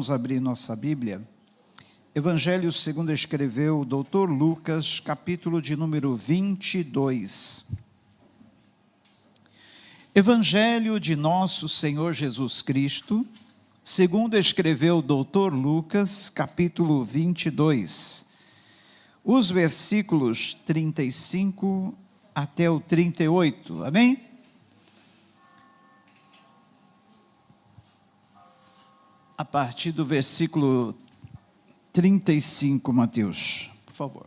Vamos abrir nossa Bíblia. Evangelho segundo escreveu o doutor Lucas, capítulo de número 22. Evangelho de nosso Senhor Jesus Cristo, segundo escreveu o doutor Lucas, capítulo 22. Os versículos 35 até o 38, amém? A partir do versículo 35, Mateus, por favor.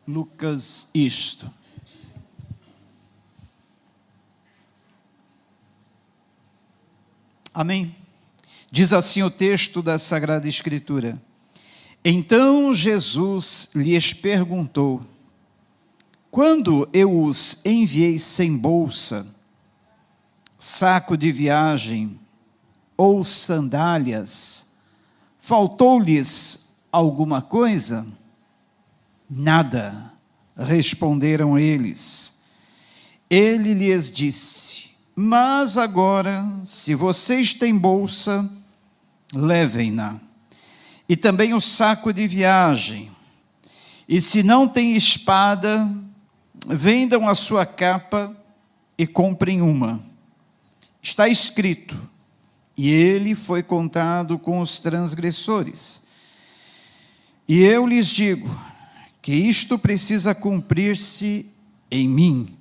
Lucas, isto. Amém? Diz assim o texto da Sagrada Escritura. Então Jesus lhes perguntou: quando eu os enviei sem bolsa, saco de viagem ou sandálias, faltou-lhes alguma coisa? Nada, responderam eles. Ele lhes disse: mas agora, se vocês têm bolsa, levem-na, e também o saco de viagem, e se não têm espada, vendam a sua capa e comprem uma. Está escrito: e ele foi contado com os transgressores. E eu lhes digo que isto precisa cumprir-se em mim.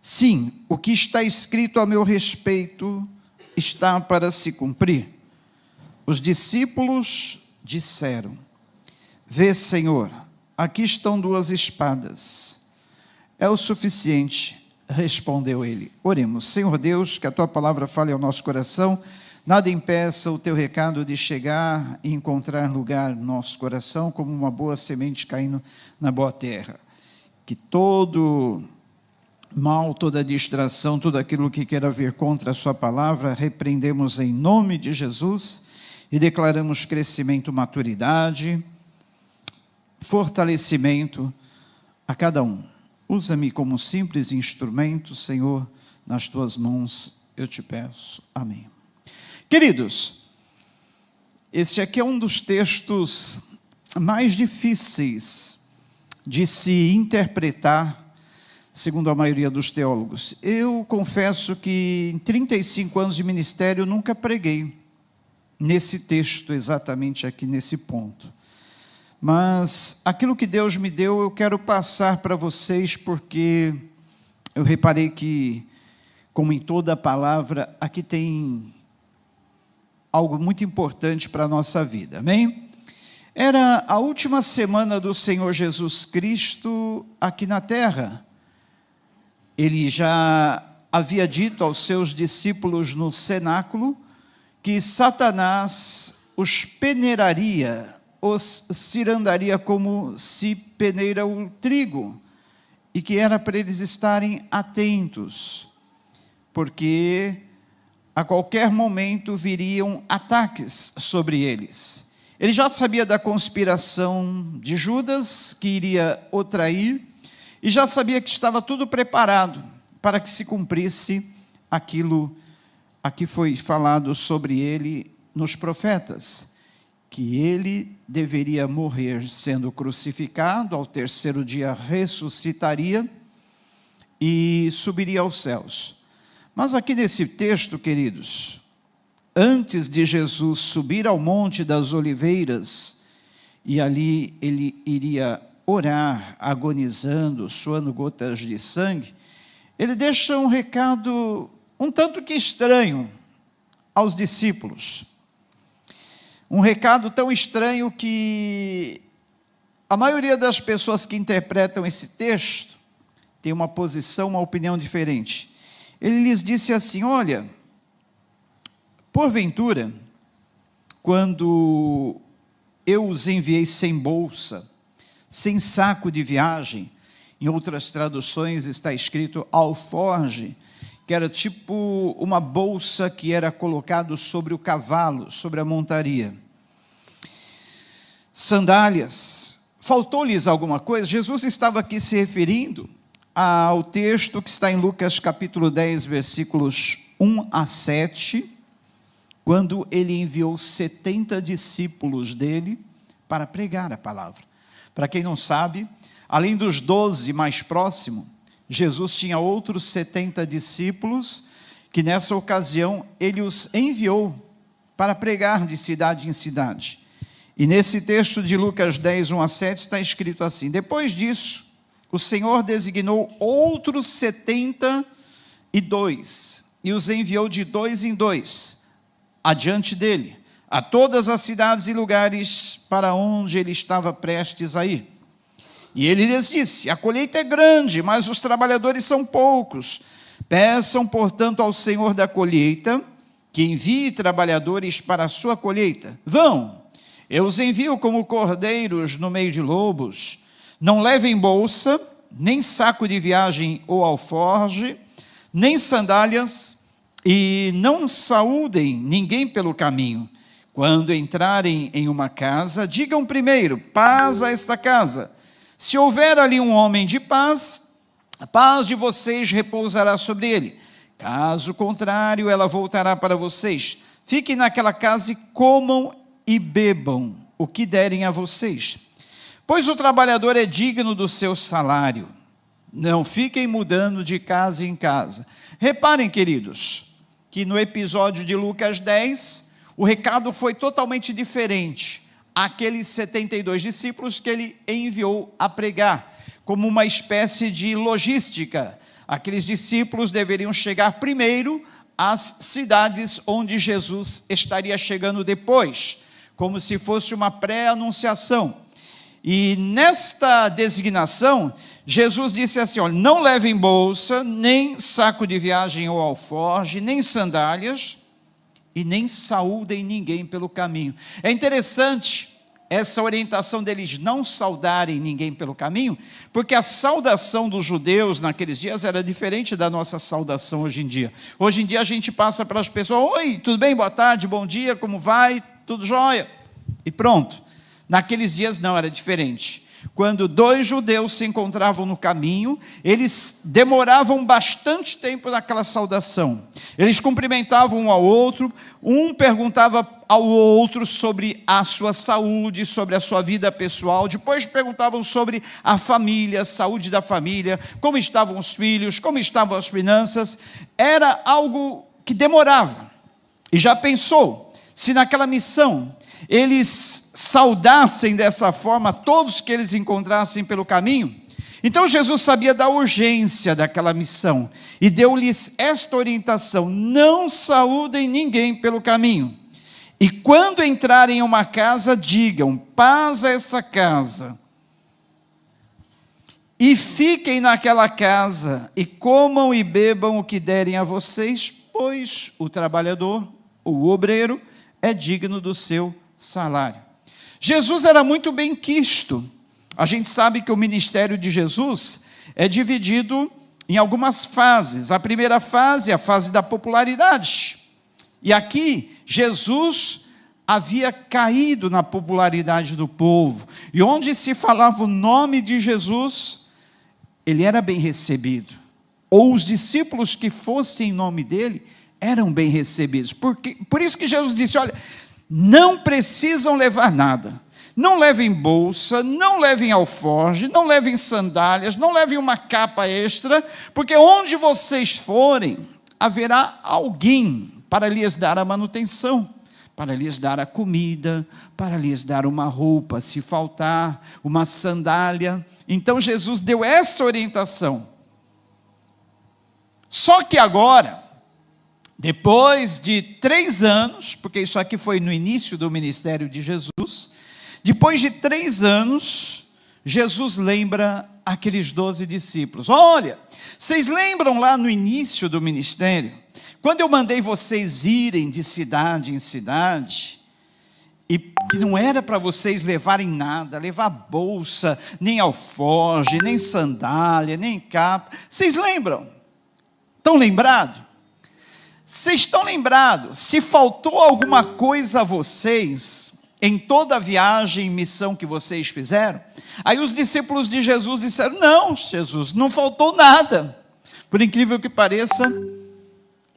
Sim, o que está escrito a meu respeito está para se cumprir. Os discípulos disseram: vê, Senhor, aqui estão 2 espadas. É o suficiente, respondeu ele. Oremos. Senhor Deus, que a tua palavra fale ao nosso coração, nada impeça o teu recado de chegar e encontrar lugar no nosso coração como uma boa semente caindo na boa terra. Que todo mal, toda distração, tudo aquilo que queira vir contra a sua palavra, repreendemos em nome de Jesus e declaramos crescimento, maturidade, fortalecimento a cada um. Usa-me como simples instrumento, Senhor, nas tuas mãos eu te peço. Amém. Queridos, este aqui é um dos textos mais difíceis de se interpretar, segundo a maioria dos teólogos. Eu confesso que em 35 anos de ministério eu nunca preguei nesse texto, exatamente aqui nesse ponto. Mas aquilo que Deus me deu, eu quero passar para vocês, porque eu reparei que, como em toda a palavra, aqui tem algo muito importante para a nossa vida, amém? Era a última semana do Senhor Jesus Cristo aqui na terra. Ele já havia dito aos seus discípulos no cenáculo que Satanás os peneiraria, os cirandaria como se peneira o trigo, e que era para eles estarem atentos, porque a qualquer momento viriam ataques sobre eles. Ele já sabia da conspiração de Judas, que iria o trair, e já sabia que estava tudo preparado para que se cumprisse aquilo a que foi falado sobre ele nos profetas, que ele deveria morrer sendo crucificado, ao 3º dia ressuscitaria e subiria aos céus. Mas aqui nesse texto, queridos, antes de Jesus subir ao Monte das Oliveiras, e ali ele iria orar, agonizando, suando gotas de sangue, ele deixa um recado um tanto que estranho aos discípulos. Um recado tão estranho que a maioria das pessoas que interpretam esse texto tem uma posição, uma opinião diferente. Ele lhes disse assim: olha, porventura, quando eu os enviei sem bolsa, sem saco de viagem, em outras traduções está escrito alforge, que era tipo uma bolsa que era colocado sobre o cavalo, sobre a montaria. Sandálias, faltou-lhes alguma coisa? Jesus estava aqui se referindo ao texto que está em Lucas capítulo 10, versículos 1-7, quando ele enviou 70 discípulos dele para pregar a palavra. Para quem não sabe, além dos 12 mais próximos, Jesus tinha outros 70 discípulos, que nessa ocasião ele os enviou para pregar de cidade em cidade. E nesse texto de Lucas 10, 1-7, está escrito assim: depois disso, o Senhor designou outros 72, e os enviou de 2 em 2, adiante dele, a todas as cidades e lugares para onde ele estava prestes a ir. E ele lhes disse: a colheita é grande, mas os trabalhadores são poucos. Peçam, portanto, ao Senhor da colheita que envie trabalhadores para a sua colheita. Vão, eu os envio como cordeiros no meio de lobos. Não levem bolsa, nem saco de viagem ou alforge, nem sandálias, e não saúdem ninguém pelo caminho. Quando entrarem em uma casa, digam primeiro: paz a esta casa. Se houver ali um homem de paz, a paz de vocês repousará sobre ele. Caso contrário, ela voltará para vocês. Fiquem naquela casa e comam e bebam o que derem a vocês. Pois o trabalhador é digno do seu salário. Não fiquem mudando de casa em casa. Reparem, queridos, que no episódio de Lucas 10, o recado foi totalmente diferente àqueles 72 discípulos que ele enviou a pregar, como uma espécie de logística. Aqueles discípulos deveriam chegar primeiro às cidades onde Jesus estaria chegando depois, como se fosse uma pré-anunciação. E nesta designação, Jesus disse assim: olha, não levem bolsa, nem saco de viagem ou alforge, nem sandálias, e nem saúdem ninguém pelo caminho. É interessante essa orientação deles não saudarem ninguém pelo caminho, porque a saudação dos judeus naqueles dias era diferente da nossa saudação hoje em dia. Hoje em dia a gente passa para as pessoas: oi, tudo bem, boa tarde, bom dia, como vai, tudo jóia? E pronto. Naqueles dias não, era diferente. Quando dois judeus se encontravam no caminho, eles demoravam bastante tempo naquela saudação. Eles cumprimentavam um ao outro, um perguntava ao outro sobre a sua saúde, sobre a sua vida pessoal, depois perguntavam sobre a família, a saúde da família, como estavam os filhos, como estavam as finanças. Era algo que demorava. E já pensou, se naquela missão eles saudassem dessa forma todos que eles encontrassem pelo caminho? Então Jesus sabia da urgência daquela missão e deu-lhes esta orientação: não saúdem ninguém pelo caminho. E quando entrarem em uma casa, digam: paz a essa casa. E fiquem naquela casa, e comam e bebam o que derem a vocês, pois o trabalhador, o obreiro, é digno do seu salário. Jesus era muito bem quisto. A gente sabe que o ministério de Jesus é dividido em algumas fases. A primeira fase é a fase da popularidade. E aqui, Jesus havia caído na popularidade do povo. E onde se falava o nome de Jesus, ele era bem recebido. Ou os discípulos que fossem em nome dele eram bem recebidos. Por isso que Jesus disse: olha, não precisam levar nada. Não levem bolsa, não levem alforge, não levem sandálias, não levem uma capa extra, porque onde vocês forem, haverá alguém para lhes dar a manutenção, para lhes dar a comida, para lhes dar uma roupa, se faltar, uma sandália. Então Jesus deu essa orientação. Só que agora, depois de 3 anos, porque isso aqui foi no início do ministério de Jesus, depois de 3 anos, Jesus lembra aqueles 12 discípulos: olha, vocês lembram lá no início do ministério, quando eu mandei vocês irem de cidade em cidade, e que não era para vocês levarem nada, levar bolsa, nem alforge, nem sandália, nem capa? Vocês lembram? Estão lembrados? Vocês estão lembrados? Se faltou alguma coisa a vocês em toda a viagem e missão que vocês fizeram? Aí os discípulos de Jesus disseram: não, Jesus, não faltou nada. Por incrível que pareça,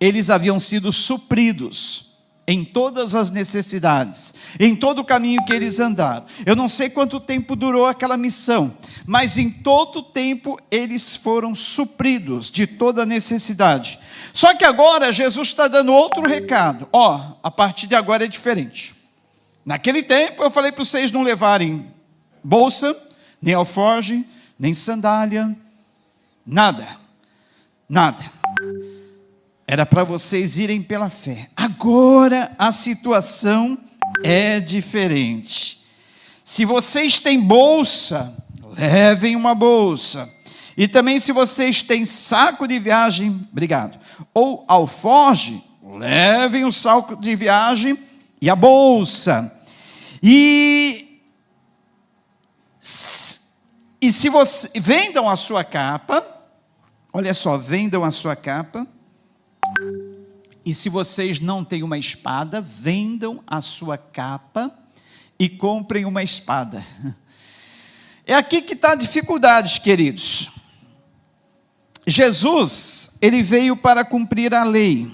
eles haviam sido supridos em todas as necessidades, em todo o caminho que eles andaram. Eu não sei quanto tempo durou aquela missão, mas em todo tempo eles foram supridos de toda necessidade. Só que agora Jesus está dando outro recado. A partir de agora é diferente. Naquele tempo eu falei para vocês não levarem bolsa, nem alforge, nem sandália, nada. Era para vocês irem pela fé. Agora a situação é diferente. Se vocês têm bolsa, levem uma bolsa. E também se vocês têm saco de viagem, ou alforge, levem o saco de viagem e a bolsa. E se você vendam a sua capa, olha só, vendam a sua capa. E se vocês não têm uma espada, vendam a sua capa e comprem uma espada. É aqui que está a dificuldade, queridos. Jesus, ele veio para cumprir a lei.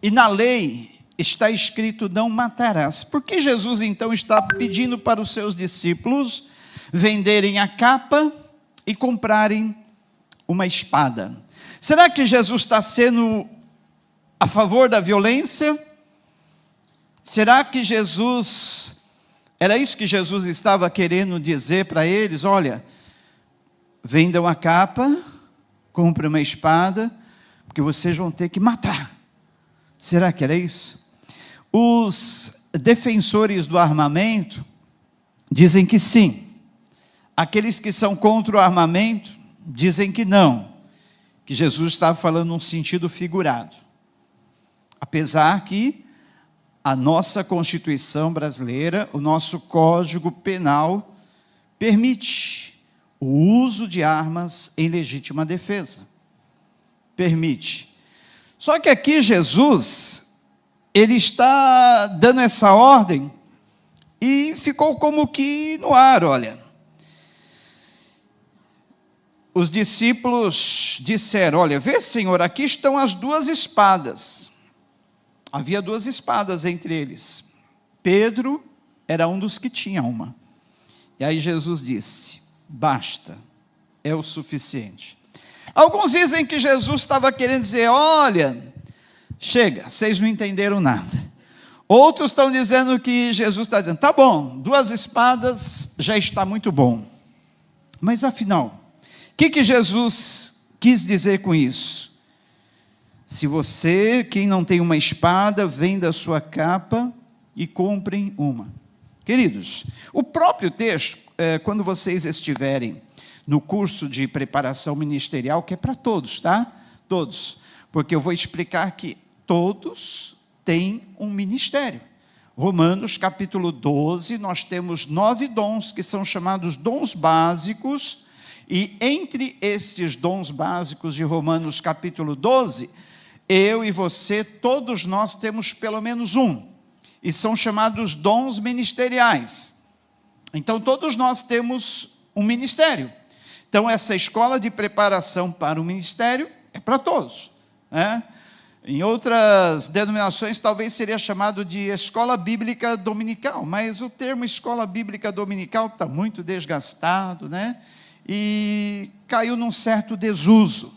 E na lei está escrito: não matarás. Por que Jesus então está pedindo para os seus discípulos venderem a capa e comprarem uma espada? Será que Jesus está sendo a favor da violência? Será que era isso que Jesus estava querendo dizer para eles? Olha, vendam a capa, comprem uma espada, porque vocês vão ter que matar. Será que era isso? Os defensores do armamento dizem que sim. Aqueles que são contra o armamento dizem que não, que Jesus estava falando num sentido figurado. Apesar que a nossa Constituição brasileira, o nosso Código Penal, permite o uso de armas em legítima defesa. Permite. Só que aqui Jesus, ele está dando essa ordem e ficou como que no ar, olha. Os discípulos disseram: olha, vê, Senhor, aqui estão as duas espadas. Havia duas espadas entre eles. Pedro era um dos que tinha uma. E aí Jesus disse: basta, é o suficiente. Alguns dizem que Jesus estava querendo dizer: olha, chega, vocês não entenderam nada. Outros estão dizendo que Jesus está dizendo: tá bom, duas espadas já está muito bom. Mas afinal, o que Jesus quis dizer com isso? Se você, quem não tem uma espada, venda a sua capa e comprem uma. Queridos, o próprio texto, quando vocês estiverem no curso de preparação ministerial, que é para todos, tá? Todos. Porque eu vou explicar que todos têm um ministério. Romanos capítulo 12, nós temos 9 dons que são chamados dons básicos. E entre estes dons básicos de Romanos capítulo 12, eu e você, todos nós temos pelo menos um, e são chamados dons ministeriais. Então todos nós temos um ministério. Então essa escola de preparação para o ministério é para todos, né? Em outras denominações talvez seria chamado de escola bíblica dominical, mas o termo escola bíblica dominical está muito desgastado, né? E caiu num certo desuso,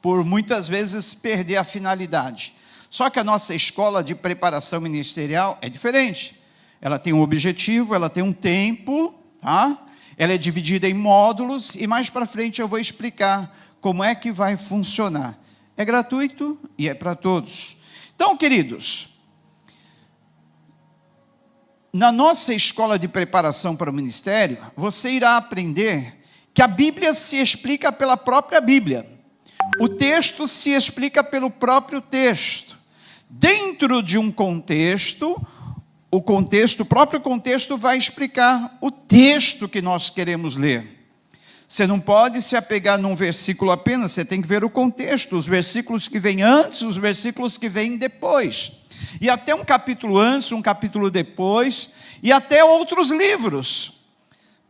por muitas vezes perder a finalidade. Só que a nossa escola de preparação ministerial é diferente. Ela tem um objetivo, ela tem um tempo, tá? Ela é dividida em módulos, e mais para frente eu vou explicar como é que vai funcionar. É gratuito e é para todos. Então, queridos, na nossa escola de preparação para o ministério, você irá aprender que a Bíblia se explica pela própria Bíblia. O texto se explica pelo próprio texto. Dentro de um contexto, o próprio contexto vai explicar o texto que nós queremos ler. Você não pode se apegar num versículo apenas, você tem que ver o contexto, os versículos que vêm antes, os versículos que vêm depois. E até um capítulo antes, um capítulo depois, e até outros livros,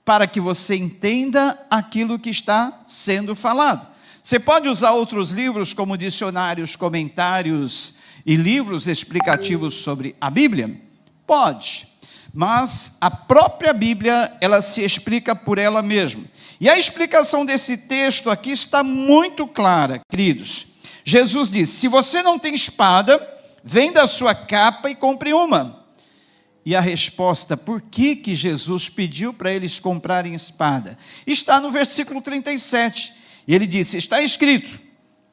para que você entenda aquilo que está sendo falado. Você pode usar outros livros como dicionários, comentários e livros explicativos sobre a Bíblia? Pode, mas a própria Bíblia, ela se explica por ela mesma. E a explicação desse texto aqui está muito clara, queridos. Jesus disse: se você não tem espada, venda a sua capa e compre uma. E a resposta, por que Jesus pediu para eles comprarem espada? Está no versículo 37. E ele disse: está escrito,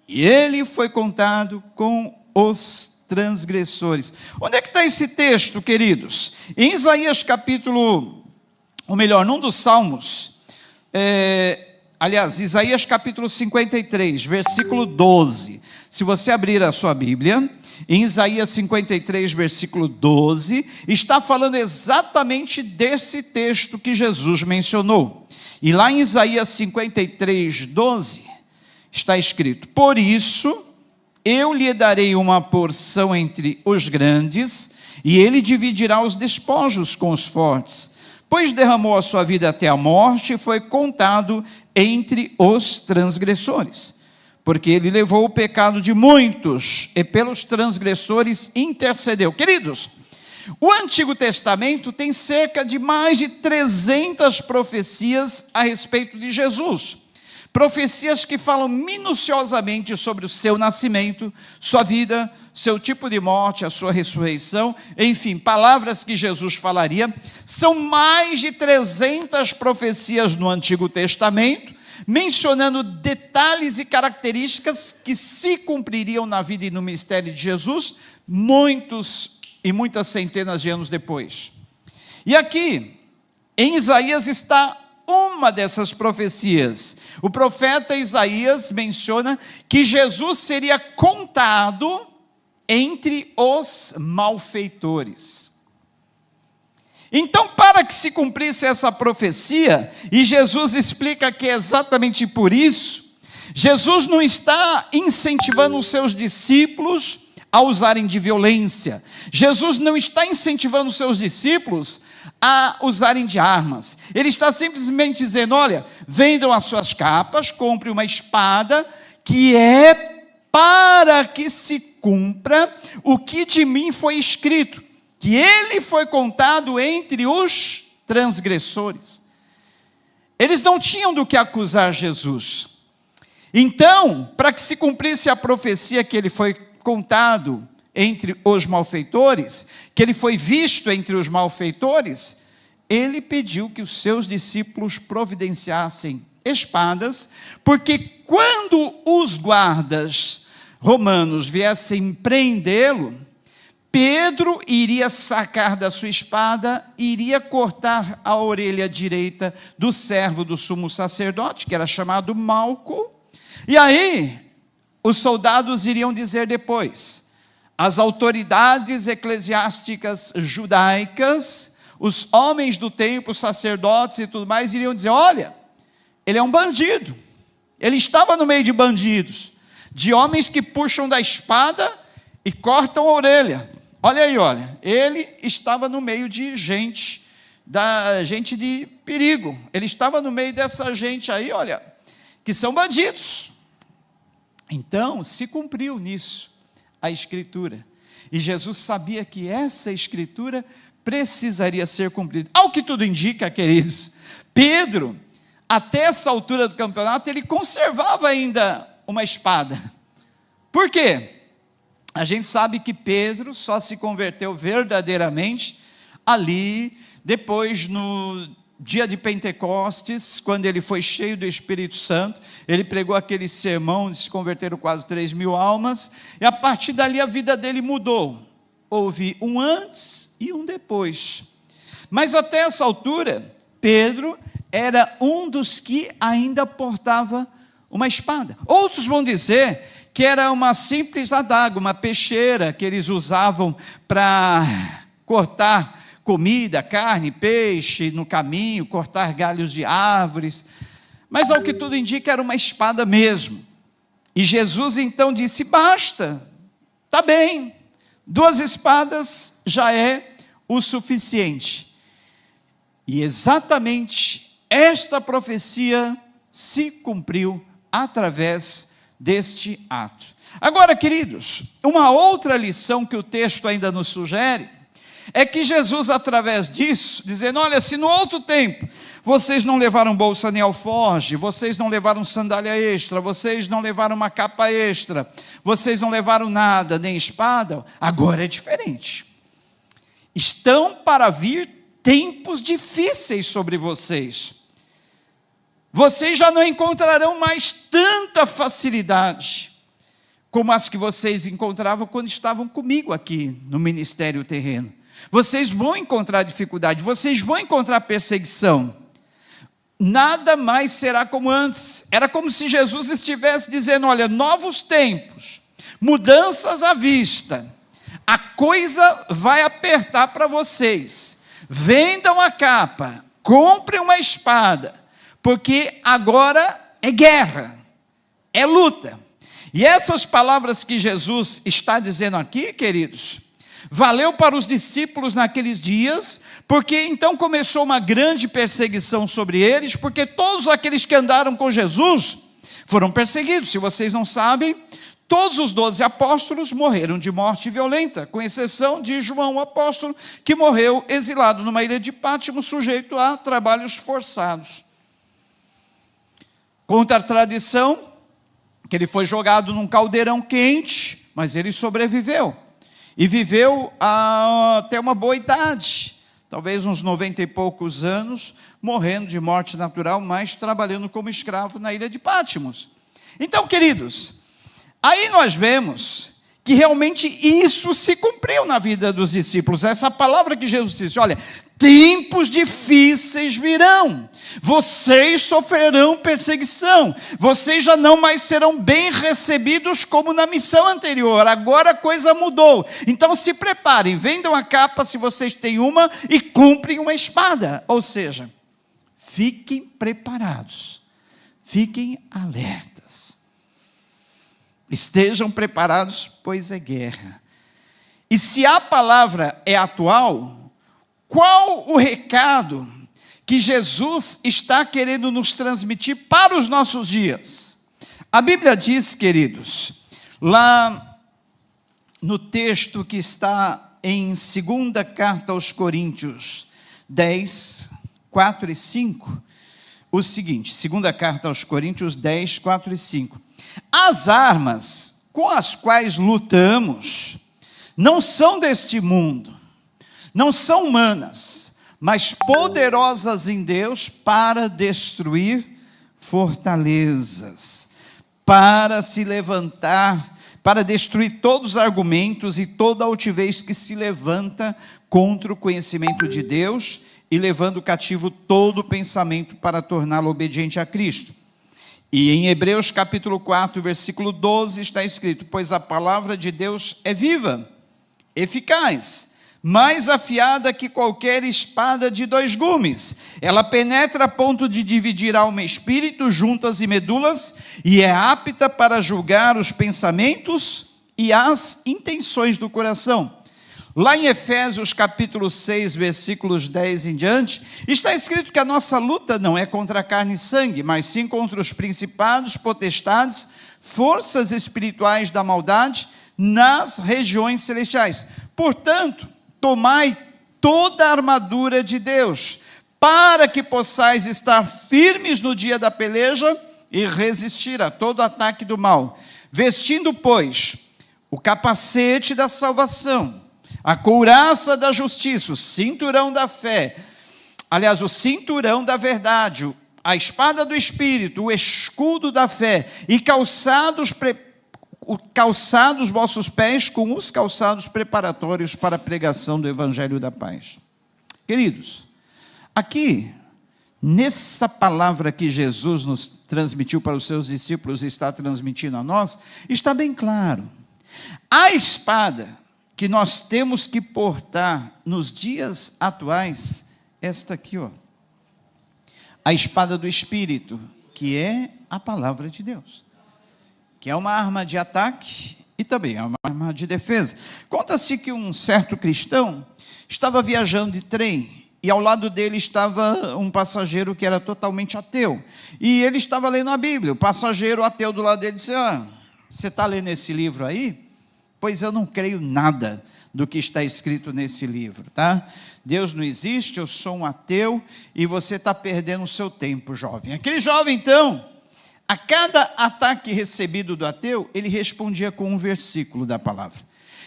e ele foi contado com os transgressores. Onde é que está esse texto, queridos? Em Isaías capítulo, ou melhor, num dos Salmos, Isaías capítulo 53, versículo 12. Se você abrir a sua Bíblia, em Isaías 53, versículo 12, está falando exatamente desse texto que Jesus mencionou. E lá em Isaías 53, 12, está escrito: por isso eu lhe darei uma porção entre os grandes, e ele dividirá os despojos com os fortes, pois derramou a sua vida até a morte e foi contado entre os transgressores. Porque ele levou o pecado de muitos e pelos transgressores intercedeu. Queridos, o Antigo Testamento tem cerca de mais de 300 profecias a respeito de Jesus. Profecias que falam minuciosamente sobre o seu nascimento, sua vida, seu tipo de morte, a sua ressurreição, enfim, palavras que Jesus falaria. São mais de 300 profecias no Antigo Testamento, mencionando detalhes e características que se cumpririam na vida e no ministério de Jesus, muitas centenas de anos depois. E aqui, em Isaías, está uma dessas profecias. O profeta Isaías menciona que Jesus seria contado entre os malfeitores. Então, para que se cumprisse essa profecia, e Jesus explica que é exatamente por isso, Jesus não está incentivando os seus discípulos a usarem de violência. Jesus não está incentivando os seus discípulos a usarem de armas. Ele está simplesmente dizendo: olha, vendam as suas capas, compre uma espada, que é para que se cumpra o que de mim foi escrito, que ele foi contado entre os transgressores. Eles não tinham do que acusar Jesus. Então, para que se cumprisse a profecia que ele foi contado entre os malfeitores, que ele foi visto entre os malfeitores, ele pediu que os seus discípulos providenciassem espadas, porque quando os guardas romanos viessem prendê-lo, Pedro iria sacar da sua espada, iria cortar a orelha direita do servo do sumo sacerdote, que era chamado Malco, e aí os soldados iriam dizer depois: as autoridades eclesiásticas judaicas, os homens do templo, sacerdotes e tudo mais, iriam dizer: olha, ele é um bandido, ele estava no meio de bandidos, de homens que puxam da espada e cortam a orelha. Olha aí, olha, ele estava no meio de gente de perigo, ele estava no meio dessa gente aí, olha, que são bandidos. Então, se cumpriu nisso a Escritura, e Jesus sabia que essa Escritura precisaria ser cumprida. Ao que tudo indica, queridos, Pedro, até essa altura do campeonato, ele conservava ainda uma espada. Por quê? A gente sabe que Pedro só se converteu verdadeiramente ali, depois no dia de Pentecostes, quando ele foi cheio do Espírito Santo, ele pregou aquele sermão, onde se converteram quase 3.000 almas, e a partir dali a vida dele mudou. Houve um antes e um depois. Mas até essa altura, Pedro era um dos que ainda portava uma espada. Outros vão dizer que era uma simples adaga, uma peixeira que eles usavam para cortar comida, carne, peixe no caminho, cortar galhos de árvores, mas ao que tudo indica era uma espada mesmo. E Jesus então disse: basta, está bem, 2 espadas já é o suficiente. E exatamente esta profecia se cumpriu através deste ato. Agora, queridos, uma outra lição que o texto ainda nos sugere é que Jesus, através disso, dizendo: olha, se no outro tempo vocês não levaram bolsa nem alforje, vocês não levaram sandália extra, vocês não levaram uma capa extra, vocês não levaram nada, nem espada, agora é diferente. Estão para vir tempos difíceis sobre vocês. Vocês já não encontrarão mais tanta facilidade como as que vocês encontravam quando estavam comigo aqui no ministério terreno. Vocês vão encontrar dificuldade, vocês vão encontrar perseguição. Nada mais será como antes. Era como se Jesus estivesse dizendo: olha, novos tempos, mudanças à vista, a coisa vai apertar para vocês. Vendam a capa, comprem uma espada, porque agora é guerra, é luta. E essas palavras que Jesus está dizendo aqui, queridos, valeu para os discípulos naqueles dias, porque então começou uma grande perseguição sobre eles, porque todos aqueles que andaram com Jesus foram perseguidos. Se vocês não sabem, todos os 12 apóstolos morreram de morte violenta, com exceção de João, o apóstolo, que morreu exilado numa ilha de Pátimo, sujeito a trabalhos forçados. Conta a tradição que ele foi jogado num caldeirão quente, mas ele sobreviveu. E viveu até uma boa idade, talvez uns 90 e poucos anos, morrendo de morte natural, mas trabalhando como escravo na ilha de Pátmos. Então, queridos, aí nós vemos que realmente isso se cumpriu na vida dos discípulos. Essa palavra que Jesus disse: olha, tempos difíceis virão, vocês sofrerão perseguição, vocês já não mais serão bem recebidos como na missão anterior, agora a coisa mudou. Então se preparem, vendam a capa se vocês têm uma e comprem uma espada. Ou seja, fiquem preparados, fiquem alertas, estejam preparados, pois é guerra. E se a palavra é atual, qual o recado que Jesus está querendo nos transmitir para os nossos dias? A Bíblia diz, queridos, lá no texto que está em 2ª carta aos Coríntios 10, 4 e 5, o seguinte, 2ª carta aos Coríntios 10, 4 e 5. As armas com as quais lutamos não são deste mundo, não são humanas, mas poderosas em Deus para destruir fortalezas, para se levantar, para destruir todos os argumentos e toda altivez que se levanta contra o conhecimento de Deus, e levando cativo todo pensamento para torná-lo obediente a Cristo. E em Hebreus capítulo 4, versículo 12, está escrito: pois a palavra de Deus é viva, eficaz, mais afiada que qualquer espada de 2 gumes. Ela penetra a ponto de dividir alma e espírito, juntas e medulas, e é apta para julgar os pensamentos e as intenções do coração. Lá em Efésios capítulo 6, versículos 10 em diante, está escrito que a nossa luta não é contra carne e sangue, mas sim contra os principados, potestades, forças espirituais da maldade nas regiões celestiais. Portanto, tomai toda a armadura de Deus, para que possais estar firmes no dia da peleja e resistir a todo ataque do mal. Vestindo, pois, o capacete da salvação, a couraça da justiça, o cinturão da fé, aliás, o cinturão da verdade, a espada do Espírito, o escudo da fé, e calçados vossos pés com os calçados preparatórios para a pregação do Evangelho da paz. Queridos, aqui, nessa palavra que Jesus nos transmitiu para os seus discípulos e está transmitindo a nós, está bem claro. A espada que nós temos que portar nos dias atuais, esta aqui, ó, a espada do Espírito, que é a palavra de Deus, que é uma arma de ataque e também é uma arma de defesa. Conta-se que um certo cristão estava viajando de trem e ao lado dele estava um passageiro que era totalmente ateu. E ele estava lendo a Bíblia. O passageiro ateu do lado dele disse: você está lendo esse livro aí? Pois eu não creio nada do que está escrito nesse livro, tá? Deus não existe, eu sou um ateu, e você está perdendo o seu tempo, jovem. Aquele jovem, então, a cada ataque recebido do ateu, ele respondia com um versículo da palavra.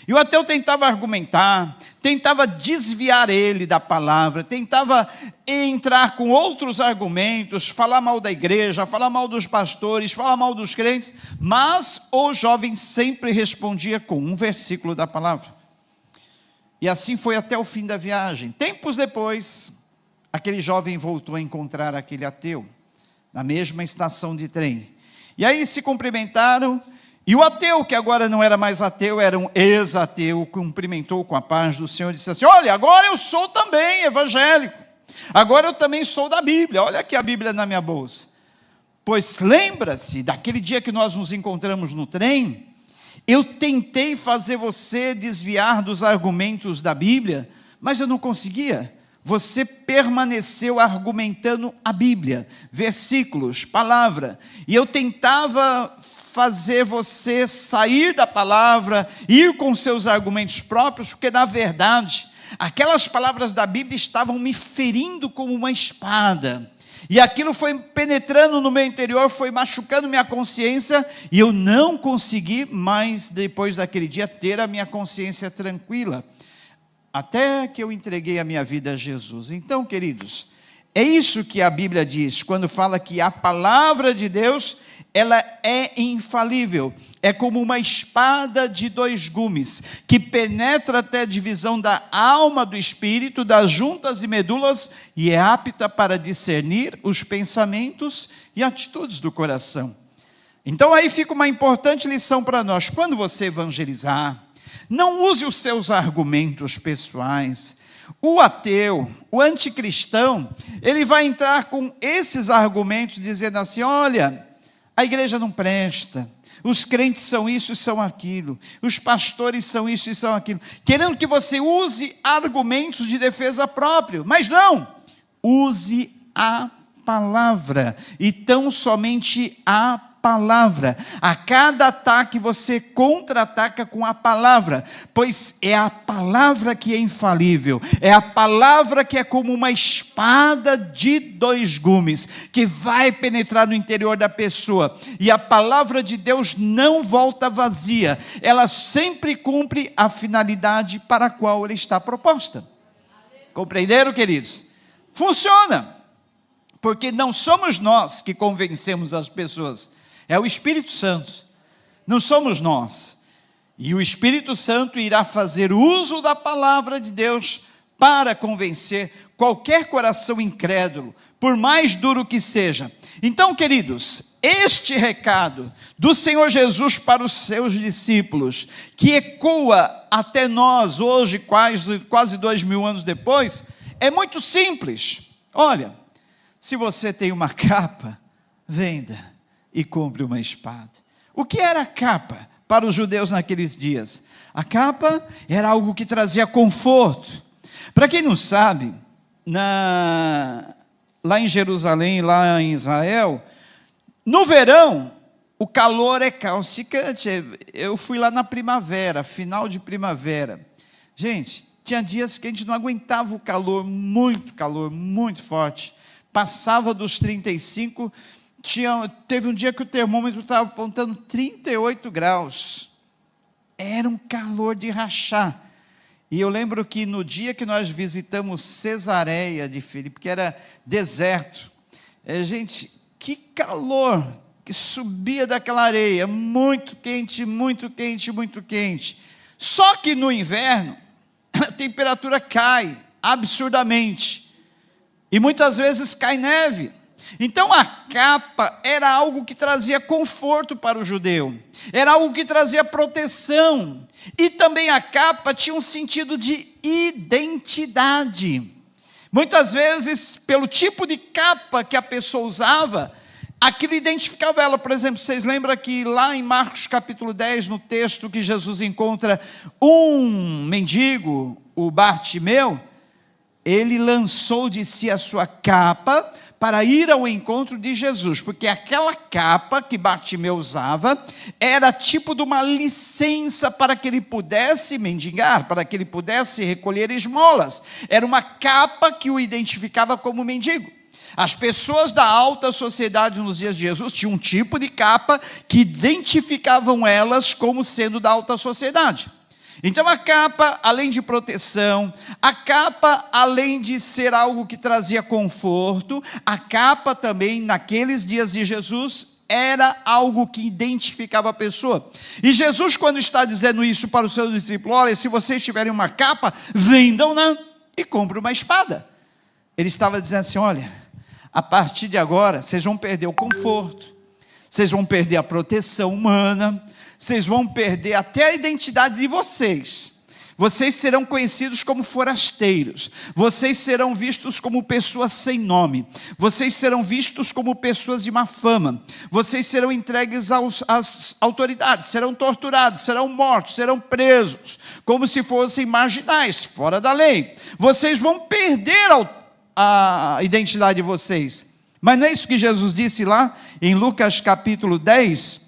E o ateu tentava argumentar, tentava desviar ele da palavra, tentava entrar com outros argumentos, falar mal da igreja, falar mal dos pastores, falar mal dos crentes, mas o jovem sempre respondia com um versículo da palavra. E assim foi até o fim da viagem. Tempos depois, aquele jovem voltou a encontrar aquele ateu, na mesma estação de trem. E aí se cumprimentaram, e o ateu, que agora não era mais ateu, era um ex-ateu, cumprimentou com a paz do Senhor e disse assim: olha, agora eu sou também evangélico, agora eu também sou da Bíblia, olha aqui a Bíblia na minha bolsa. Pois lembra-se, daquele dia que nós nos encontramos no trem, eu tentei fazer você desviar dos argumentos da Bíblia, mas eu não conseguia. Você permaneceu argumentando a Bíblia, versículos, palavra, e eu tentava fazer você sair da palavra, ir com seus argumentos próprios, porque na verdade, aquelas palavras da Bíblia estavam me ferindo como uma espada, e aquilo foi penetrando no meu interior, foi machucando minha consciência, e eu não consegui mais, depois daquele dia, ter a minha consciência tranquila, até que eu entreguei a minha vida a Jesus. Então, queridos, é isso que a Bíblia diz, quando fala que a palavra de Deus, ela é infalível, é como uma espada de dois gumes, que penetra até a divisão da alma do espírito, das juntas e medulas, e é apta para discernir os pensamentos e atitudes do coração. Então aí fica uma importante lição para nós: quando você evangelizar, não use os seus argumentos pessoais. O ateu, o anticristão, ele vai entrar com esses argumentos, dizendo assim: olha, a igreja não presta, os crentes são isso e são aquilo, os pastores são isso e são aquilo, querendo que você use argumentos de defesa própria, mas não, use a palavra, e tão somente a palavra. A cada ataque você contra-ataca com a palavra, pois é a palavra que é infalível, é a palavra que é como uma espada de dois gumes, que vai penetrar no interior da pessoa, e a palavra de Deus não volta vazia, ela sempre cumpre a finalidade para a qual ela está proposta. Compreenderam, queridos? Funciona, porque não somos nós que convencemos as pessoas, é o Espírito Santo, não somos nós. E o Espírito Santo irá fazer uso da palavra de Deus para convencer qualquer coração incrédulo, por mais duro que seja. Então, queridos, este recado do Senhor Jesus para os seus discípulos, que ecoa até nós hoje, quase 2000 anos depois, é muito simples. Olha, se você tem uma capa, venda e compre uma espada. O que era a capa para os judeus naqueles dias? A capa era algo que trazia conforto. Para quem não sabe, lá em Jerusalém, lá em Israel, no verão, o calor é calcicante. Eu fui lá na primavera, final de primavera. Gente, tinha dias que a gente não aguentava o calor muito forte. Passava dos 35, teve um dia que o termômetro estava apontando 38 graus. Era um calor de rachar. E eu lembro que no dia que nós visitamos Cesareia de Filipe, que era deserto, gente, que calor que subia daquela areia, muito quente, muito quente, muito quente. Só que no inverno, a temperatura cai absurdamente, e muitas vezes cai neve. Então a capa era algo que trazia conforto para o judeu, era algo que trazia proteção, e também a capa tinha um sentido de identidade. Muitas vezes, pelo tipo de capa que a pessoa usava, aquilo identificava ela. Por exemplo, vocês lembram que lá em Marcos capítulo 10, no texto que Jesus encontra um mendigo, o Bartimeu, ele lançou de si a sua capa para ir ao encontro de Jesus, porque aquela capa que Bartimeu usava era tipo de uma licença para que ele pudesse mendigar, para que ele pudesse recolher esmolas. Era uma capa que o identificava como mendigo. As pessoas da alta sociedade nos dias de Jesus tinham um tipo de capa que identificavam elas como sendo da alta sociedade. Então a capa, além de proteção, a capa, além de ser algo que trazia conforto, a capa também, naqueles dias de Jesus, era algo que identificava a pessoa. E Jesus, quando está dizendo isso para os seus discípulos, olha, se vocês tiverem uma capa, vendam-na e comprem uma espada. Ele estava dizendo assim, olha, a partir de agora, vocês vão perder o conforto, vocês vão perder a proteção humana, vocês vão perder até a identidade de vocês. Vocês serão conhecidos como forasteiros. Vocês serão vistos como pessoas sem nome. Vocês serão vistos como pessoas de má fama. Vocês serão entregues às autoridades, serão torturados, serão mortos, serão presos, como se fossem marginais, fora da lei. Vocês vão perder a identidade de vocês. Mas não é isso que Jesus disse lá em Lucas capítulo 10,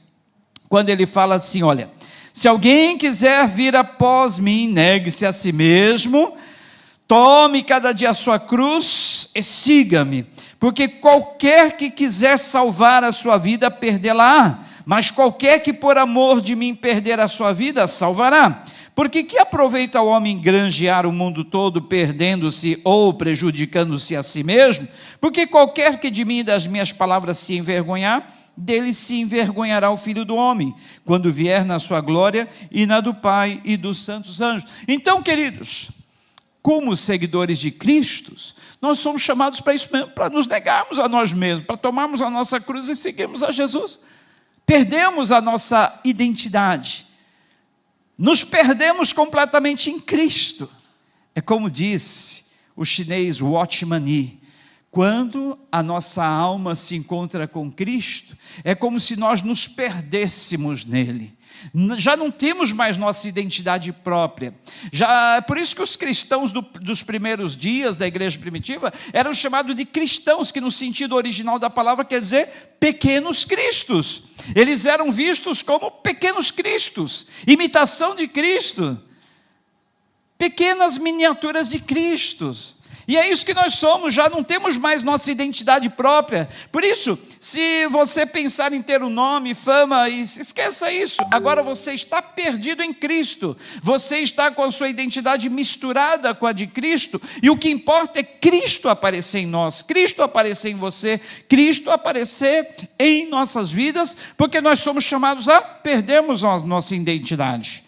quando ele fala assim, olha, se alguém quiser vir após mim, negue-se a si mesmo, tome cada dia a sua cruz e siga-me, porque qualquer que quiser salvar a sua vida, perdê-la-á, mas qualquer que por amor de mim perder a sua vida, salvará. Porque que aproveita o homem granjear o mundo todo, perdendo-se ou prejudicando-se a si mesmo? Porque qualquer que de mim e das minhas palavras se envergonhar, dele se envergonhará o Filho do Homem, quando vier na sua glória e na do Pai e dos santos anjos. Então, queridos, como seguidores de Cristo, nós somos chamados para isso mesmo, para nos negarmos a nós mesmos, para tomarmos a nossa cruz e seguirmos a Jesus. Perdemos a nossa identidade, nos perdemos completamente em Cristo. É como disse o chinês Watchman Nee, quando a nossa alma se encontra com Cristo, é como se nós nos perdêssemos nele. Já não temos mais nossa identidade própria. É por isso que os cristãos dos primeiros dias da igreja primitiva eram chamados de cristãos, que no sentido original da palavra quer dizer pequenos cristos. Eles eram vistos como pequenos cristos, imitação de Cristo, pequenas miniaturas de Cristos. E é isso que nós somos, já não temos mais nossa identidade própria. Por isso, se você pensar em ter um nome, fama, esqueça isso. Agora você está perdido em Cristo. Você está com a sua identidade misturada com a de Cristo. E o que importa é Cristo aparecer em nós, Cristo aparecer em você, Cristo aparecer em nossas vidas, porque nós somos chamados a perdermos a nossa identidade.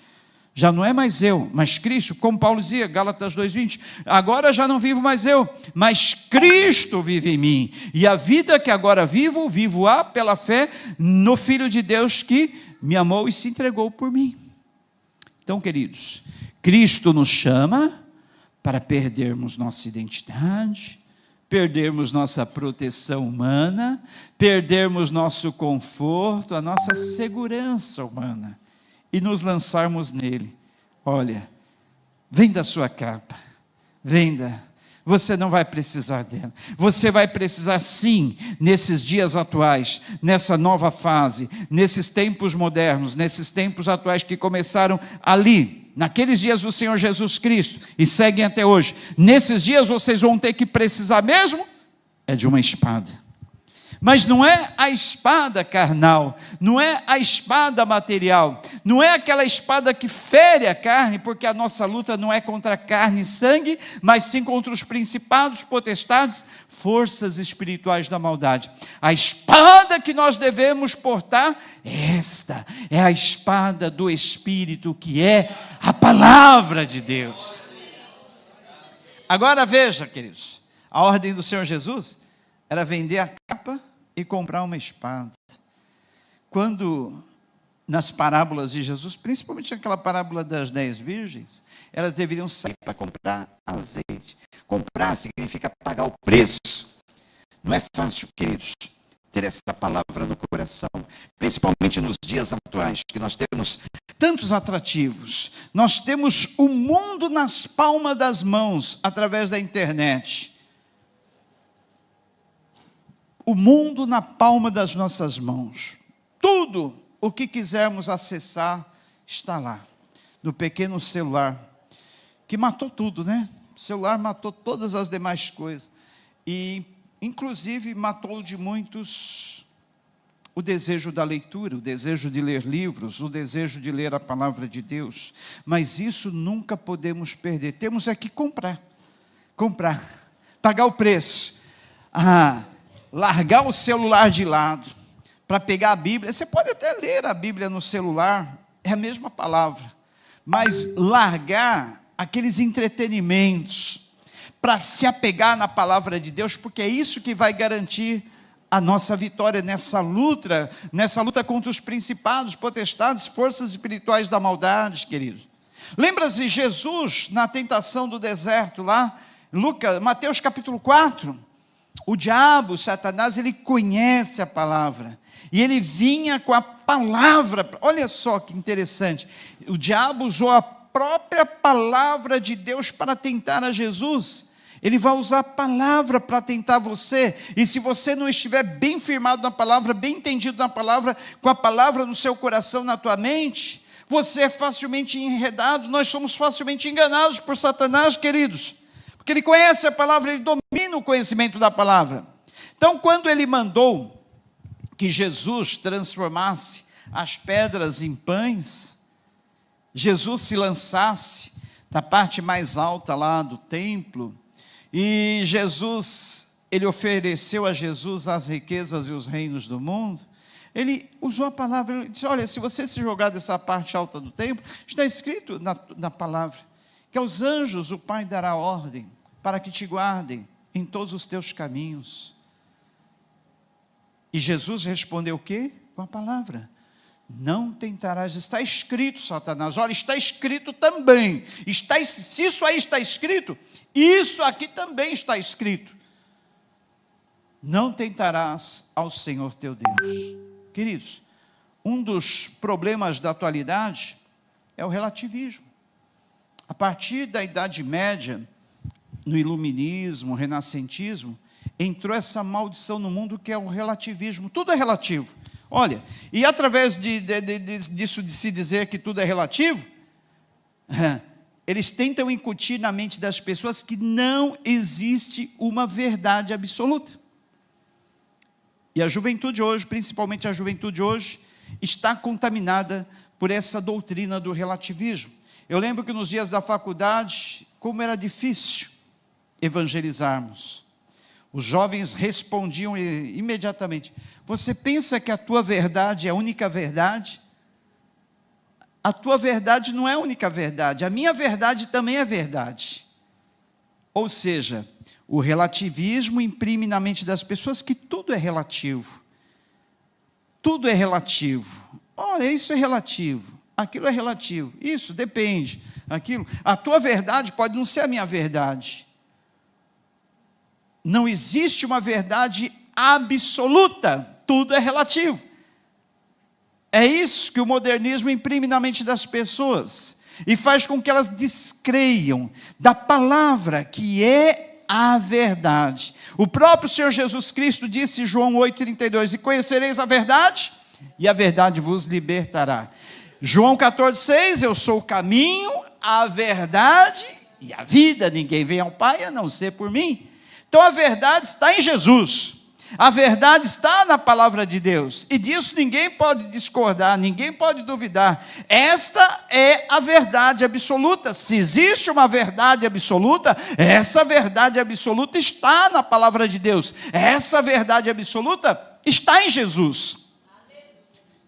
Já não é mais eu, mas Cristo, como Paulo dizia, Gálatas 2:20, agora já não vivo mais eu, mas Cristo vive em mim, e a vida que agora vivo-a pela fé no Filho de Deus que me amou e se entregou por mim. Então, queridos, Cristo nos chama para perdermos nossa identidade, perdermos nossa proteção humana, perdermos nosso conforto, a nossa segurança humana, e nos lançarmos nele. Olha, venda a sua capa, venda, você não vai precisar dela, você vai precisar sim, nesses dias atuais, nessa nova fase, nesses tempos modernos, nesses tempos atuais que começaram ali, naqueles dias do Senhor Jesus Cristo, e seguem até hoje. Nesses dias vocês vão ter que precisar mesmo, é de uma espada. Mas não é a espada carnal, não é a espada material, não é aquela espada que fere a carne, porque a nossa luta não é contra carne e sangue, mas sim contra os principados, potestades, forças espirituais da maldade. A espada que nós devemos portar é esta, é a espada do Espírito, que é a palavra de Deus. Agora veja, queridos, a ordem do Senhor Jesus era vender a capa e comprar uma espada. Quando, nas parábolas de Jesus, principalmente aquela parábola das 10 virgens, elas deveriam sair para comprar azeite. Comprar significa pagar o preço. Não é fácil, queridos, ter essa palavra no coração, principalmente nos dias atuais, que nós temos tantos atrativos. Nós temos o mundo nas palmas das mãos, através da internet. O mundo na palma das nossas mãos. Tudo o que quisermos acessar está lá, no pequeno celular, que matou tudo, né? O celular matou todas as demais coisas. E, inclusive, matou de muitos o desejo da leitura, o desejo de ler livros, o desejo de ler a palavra de Deus. Mas isso nunca podemos perder. Temos é que comprar, pagar o preço. Largar o celular de lado, para pegar a Bíblia. Você pode até ler a Bíblia no celular, é a mesma palavra. Mas largar aqueles entretenimentos, para se apegar na palavra de Deus, porque é isso que vai garantir a nossa vitória nessa luta contra os principados, potestades, forças espirituais da maldade, queridos. Lembra-se Jesus na tentação do deserto lá, Mateus capítulo 4, o diabo, Satanás, ele conhece a palavra, e ele vinha com a palavra. Olha só que interessante, o diabo usou a própria palavra de Deus para tentar a Jesus. Ele vai usar a palavra para tentar você, e se você não estiver bem firmado na palavra, bem entendido na palavra, com a palavra no seu coração, na tua mente, você é facilmente enredado. Nós somos facilmente enganados por Satanás, queridos, porque ele conhece a palavra, ele domina o conhecimento da palavra. Então, quando ele mandou que Jesus transformasse as pedras em pães, Jesus se lançasse da parte mais alta lá do templo, e ele ofereceu a Jesus as riquezas e os reinos do mundo. Ele usou a palavra, ele disse: olha, se você se jogar dessa parte alta do templo, está escrito na palavra, que aos anjos o Pai dará ordem, para que te guardem em todos os teus caminhos. E Jesus respondeu o quê? Com a palavra: não tentarás. Está escrito, Satanás, olha, está escrito também, se isso aí está escrito, isso aqui também está escrito: não tentarás ao Senhor teu Deus. Queridos, um dos problemas da atualidade é o relativismo. A partir da Idade Média, no iluminismo, renascentismo, entrou essa maldição no mundo que é o relativismo. Tudo é relativo. Olha, e através disso de se dizer que tudo é relativo, eles tentam incutir na mente das pessoas que não existe uma verdade absoluta. E a juventude hoje, principalmente a juventude hoje, está contaminada por essa doutrina do relativismo. Eu lembro que nos dias da faculdade, como era difícil evangelizarmos. Os jovens respondiam imediatamente: você pensa que a tua verdade é a única verdade? A tua verdade não é a única verdade, a minha verdade também é verdade. Ou seja, o relativismo imprime na mente das pessoas que tudo é relativo. Tudo é relativo. Olha, isso é relativo, aquilo é relativo, isso depende, aquilo. A tua verdade pode não ser a minha verdade. Não existe uma verdade absoluta, tudo é relativo. É isso que o modernismo imprime na mente das pessoas, e faz com que elas descreiam da palavra que é a verdade. O próprio Senhor Jesus Cristo disse em João 8,32, e conhecereis a verdade, e a verdade vos libertará. João 14,6, eu sou o caminho, a verdade e a vida, ninguém vem ao Pai a não ser por mim. Então a verdade está em Jesus, a verdade está na palavra de Deus, e disso ninguém pode discordar, ninguém pode duvidar. Esta é a verdade absoluta. Se existe uma verdade absoluta, essa verdade absoluta está na palavra de Deus, essa verdade absoluta está em Jesus.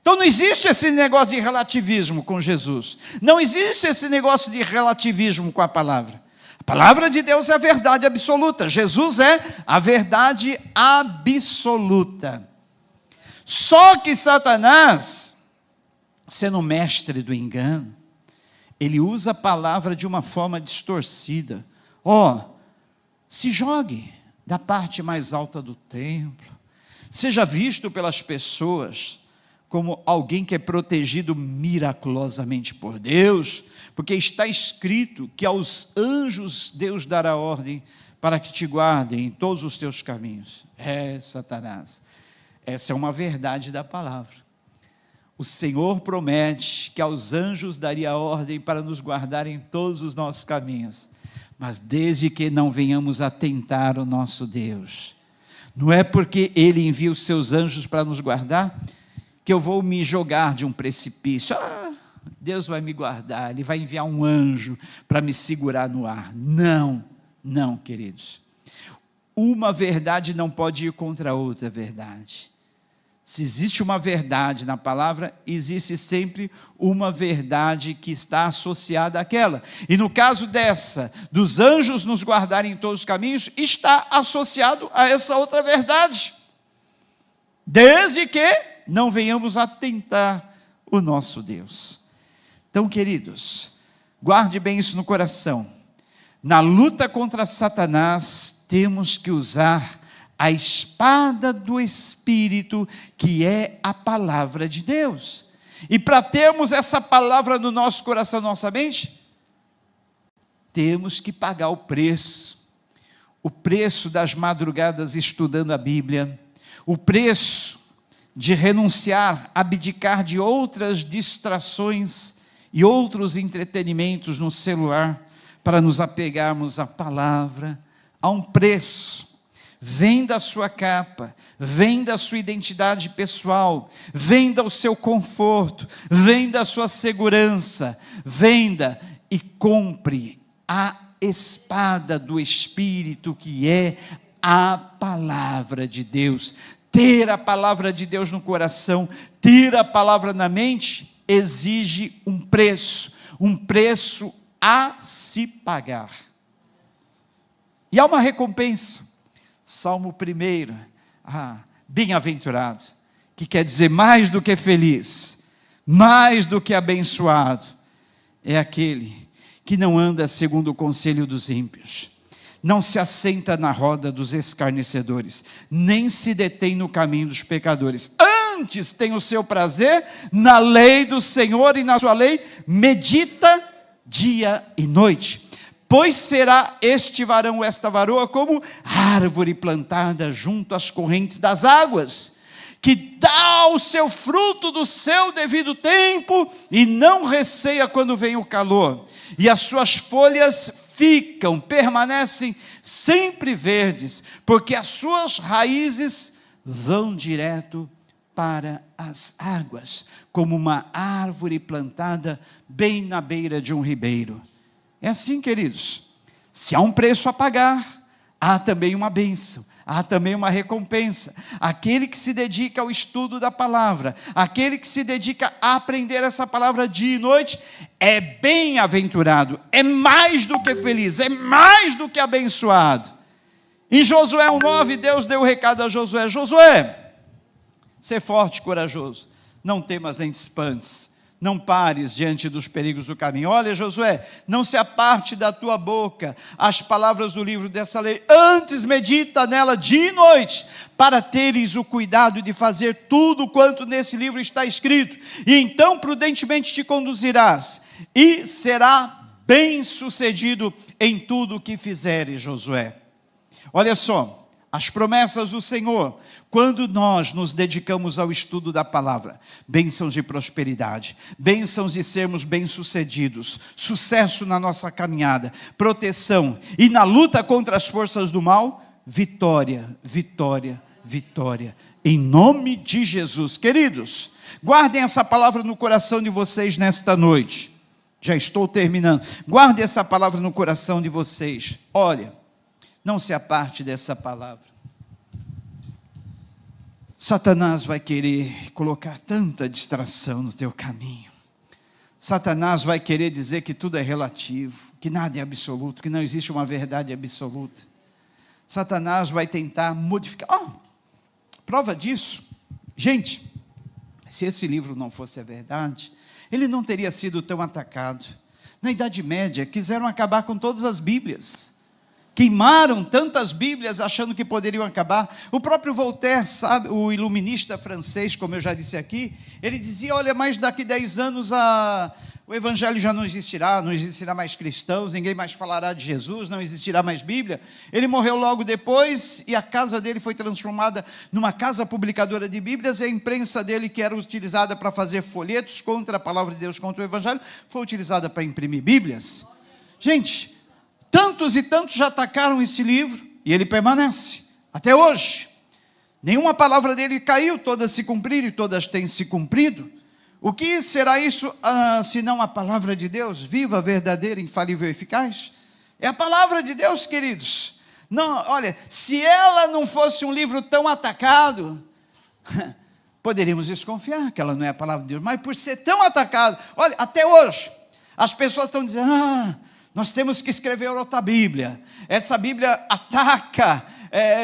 Então não existe esse negócio de relativismo com Jesus, não existe esse negócio de relativismo com a palavra. A palavra de Deus é a verdade absoluta, Jesus é a verdade absoluta. Só que Satanás, sendo mestre do engano, ele usa a palavra de uma forma distorcida. Se jogue da parte mais alta do templo, seja visto pelas pessoas como alguém que é protegido miraculosamente por Deus, porque está escrito que aos anjos Deus dará ordem para que te guardem em todos os teus caminhos. Satanás, essa é uma verdade da palavra. O Senhor promete que aos anjos daria ordem para nos guardar em todos os nossos caminhos, mas desde que não venhamos a tentar o nosso Deus. Não é porque Ele envia os seus anjos para nos guardar, que eu vou me jogar de um precipício. Deus vai me guardar, Ele vai enviar um anjo para me segurar no ar. Não, não, queridos. Uma verdade não pode ir contra outra verdade. Se existe uma verdade na palavra, existe sempre uma verdade que está associada àquela. E no caso dessa, dos anjos nos guardarem em todos os caminhos, está associado a essa outra verdade. Desde que não venhamos a tentar o nosso Deus. Então, queridos, guarde bem isso no coração. Na luta contra Satanás, temos que usar a espada do Espírito, que é a palavra de Deus. E para termos essa palavra no nosso coração, nossa mente, temos que pagar o preço das madrugadas estudando a Bíblia, o preço de renunciar, abdicar de outras distrações e outros entretenimentos no celular, para nos apegarmos à palavra. Há um preço. Vem da sua capa, vem da sua identidade pessoal, venda o seu conforto, venda a sua segurança, venda e compre a espada do Espírito, que é a palavra de Deus. Ter a palavra de Deus no coração, ter a palavra na mente, exige um preço a se pagar. E há uma recompensa. Salmo 1, bem-aventurado, que quer dizer mais do que feliz, mais do que abençoado, é aquele que não anda segundo o conselho dos ímpios, não se assenta na roda dos escarnecedores, nem se detém no caminho dos pecadores, antes tem o seu prazer na lei do Senhor, e na sua lei medita dia e noite. Pois será este varão ou esta varoa como árvore plantada junto às correntes das águas, que dá o seu fruto do seu devido tempo, e não receia quando vem o calor, e as suas folhas permanecem sempre verdes, porque as suas raízes vão direto para as águas, como uma árvore plantada bem na beira de um ribeiro. É assim, queridos, se há um preço a pagar, há também uma bênção, há também uma recompensa. Aquele que se dedica ao estudo da palavra, aquele que se dedica a aprender essa palavra dia e noite, é bem-aventurado, é mais do que feliz, é mais do que abençoado. Em Josué 1,9, Deus deu o recado a Josué: Josué, ser forte e corajoso, não temas nem te espantes, não pares diante dos perigos do caminho. Olha, Josué, não se aparte da tua boca as palavras do livro dessa lei, antes medita nela dia e noite, para teres o cuidado de fazer tudo quanto nesse livro está escrito, e então prudentemente te conduzirás, e será bem sucedido em tudo o que fizeres, Josué. Olha só, as promessas do Senhor, quando nós nos dedicamos ao estudo da palavra: bênçãos de prosperidade, bênçãos de sermos bem-sucedidos, sucesso na nossa caminhada, proteção, e na luta contra as forças do mal, vitória, vitória, vitória, em nome de Jesus. Queridos, guardem essa palavra no coração de vocês nesta noite. Já estou terminando. Guardem essa palavra no coração de vocês. Olha, não se aparte dessa palavra. Satanás vai querer colocar tanta distração no teu caminho. Satanás vai querer dizer que tudo é relativo, que nada é absoluto, que não existe uma verdade absoluta. Satanás vai tentar modificar. Prova disso. Gente, se esse livro não fosse a verdade, ele não teria sido tão atacado. Na Idade Média, quiseram acabar com todas as Bíblias. queimaram tantas Bíblias achando que poderiam acabar. O próprio Voltaire, sabe, o iluminista francês, como eu já disse aqui, ele dizia, olha, mas daqui 10 anos o Evangelho já não existirá mais cristãos, ninguém mais falará de Jesus, não existirá mais Bíblia. Ele morreu logo depois e a casa dele foi transformada numa casa publicadora de Bíblias, e a imprensa dele, que era utilizada para fazer folhetos contra a palavra de Deus, contra o Evangelho, foi utilizada para imprimir Bíblias. Gente, tantos e tantos já atacaram esse livro, e ele permanece, até hoje. Nenhuma palavra dele caiu, todas se cumpriram e todas têm se cumprido. O que será isso, senão a palavra de Deus, viva, verdadeira, infalível e eficaz? É a palavra de Deus, queridos. Não, olha, se ela não fosse um livro tão atacado, poderíamos desconfiar que ela não é a palavra de Deus, mas por ser tão atacado, olha, até hoje, as pessoas estão dizendo, nós temos que escrever outra Bíblia. Essa Bíblia ataca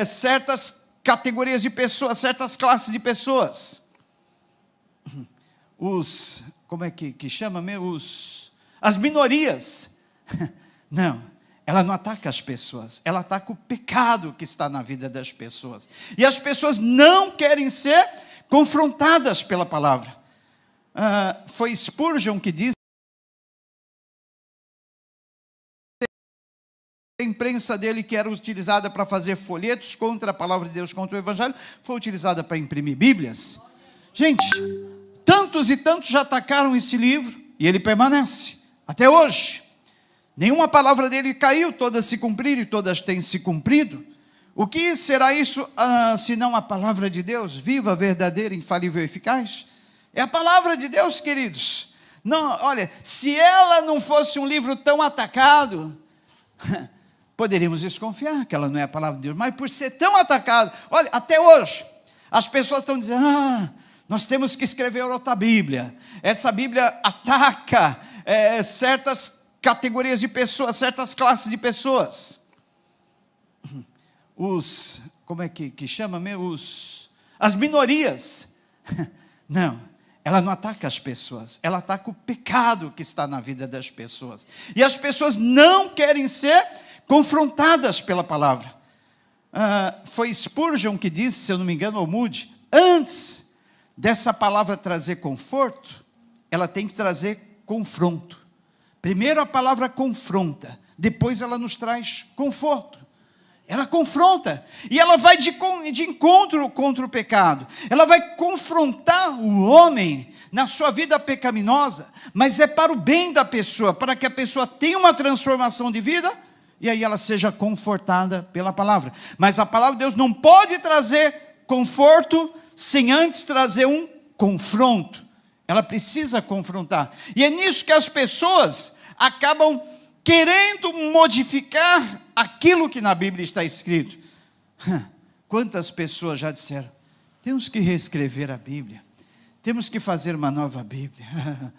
certas categorias de pessoas, certas classes de pessoas. Como é que chama mesmo? As minorias. Não, ela não ataca as pessoas, ela ataca o pecado que está na vida das pessoas. E as pessoas não querem ser confrontadas pela palavra. Foi Spurgeon que disse, a imprensa dele, que era utilizada para fazer folhetos contra a palavra de Deus, contra o Evangelho, foi utilizada para imprimir Bíblias. Gente, tantos e tantos já atacaram esse livro, e ele permanece, até hoje. Nenhuma palavra dele caiu, todas se cumpriram e todas têm se cumprido. O que será isso, senão a palavra de Deus, viva, verdadeira, infalível e eficaz? É a palavra de Deus, queridos. Não, olha, se ela não fosse um livro tão atacado, poderíamos desconfiar que ela não é a palavra de Deus, mas por ser tão atacado, olha, até hoje, as pessoas estão dizendo, nós temos que escrever outra Bíblia. Essa Bíblia ataca certas categorias de pessoas, certas classes de pessoas. Como é que chama mesmo? As minorias. Não, ela não ataca as pessoas, ela ataca o pecado que está na vida das pessoas. E as pessoas não querem ser confrontadas pela palavra. Foi Spurgeon que disse, se eu não me engano, ou Moody, antes dessa palavra trazer conforto, ela tem que trazer confronto. Primeiro a palavra confronta, depois ela nos traz conforto. Ela confronta, e ela vai de encontro contra o pecado. Ela vai confrontar o homem na sua vida pecaminosa, mas é para o bem da pessoa, para que a pessoa tenha uma transformação de vida, e aí ela seja confortada pela palavra. Mas a palavra de Deus não pode trazer conforto sem antes trazer um confronto. Ela precisa confrontar. E é nisso que as pessoas acabam querendo modificar aquilo que na Bíblia está escrito. Quantas pessoas já disseram, temos que reescrever a Bíblia, temos que fazer uma nova Bíblia.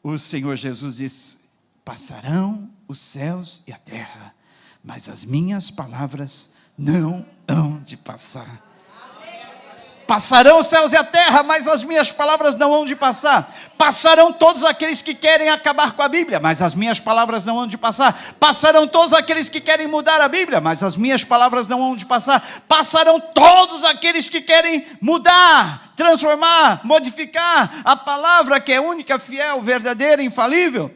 O Senhor Jesus disse, passarão os céus e a terra, mas as minhas palavras não hão de passar. Passarão os céus e a terra, mas as minhas palavras não hão de passar. Passarão todos aqueles que querem acabar com a Bíblia, mas as minhas palavras não hão de passar. Passarão todos aqueles que querem mudar a Bíblia, mas as minhas palavras não hão de passar. Passarão todos aqueles que querem mudar, transformar, modificar a palavra que é única, fiel, verdadeira, infalível,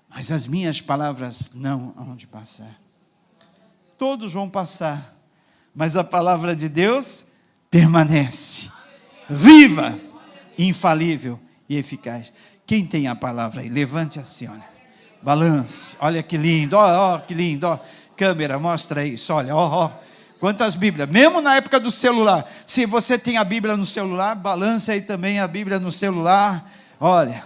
mas as minhas palavras não hão de passar. Todos vão passar, mas a palavra de Deus permanece, viva, infalível e eficaz. Quem tem a palavra aí? Levante assim, olha, balance, olha que lindo, ó, que lindo, ó. Câmera, mostra isso, olha, ó, quantas Bíblias, mesmo na época do celular, se você tem a Bíblia no celular, balance aí também a Bíblia no celular, olha,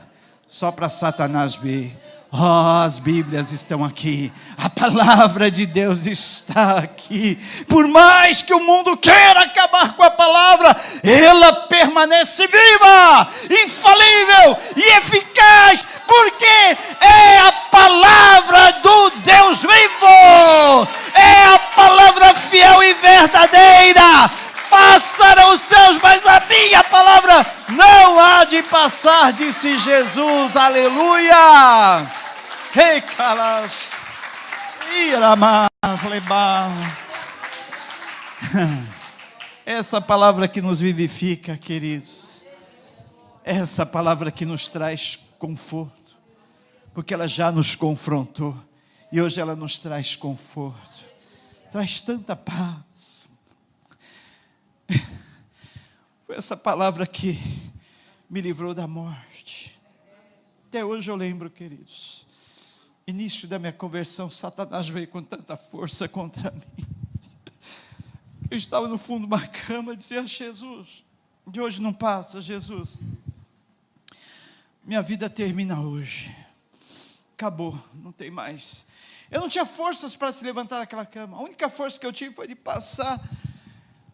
só para Satanás ver. As Bíblias estão aqui, a palavra de Deus está aqui. Por mais que o mundo queira acabar com a palavra, ela permanece viva, infalível e eficaz, porque é a palavra do Deus vivo, é a palavra fiel e verdadeira. Passarão os céus, mas a minha palavra não há de passar, disse Jesus, aleluia. Ei, calas. Essa palavra que nos vivifica, queridos. Essa palavra que nos traz conforto. Porque ela já nos confrontou. E hoje ela nos traz conforto. Traz tanta paz. Foi essa palavra que me livrou da morte. Até hoje eu lembro, queridos. Início da minha conversão, Satanás veio com tanta força contra mim. Eu estava no fundo de uma cama e dizia: Jesus, de hoje não passa, Jesus. Minha vida termina hoje. Acabou, não tem mais. Eu não tinha forças para se levantar daquela cama. A única força que eu tive foi de passar,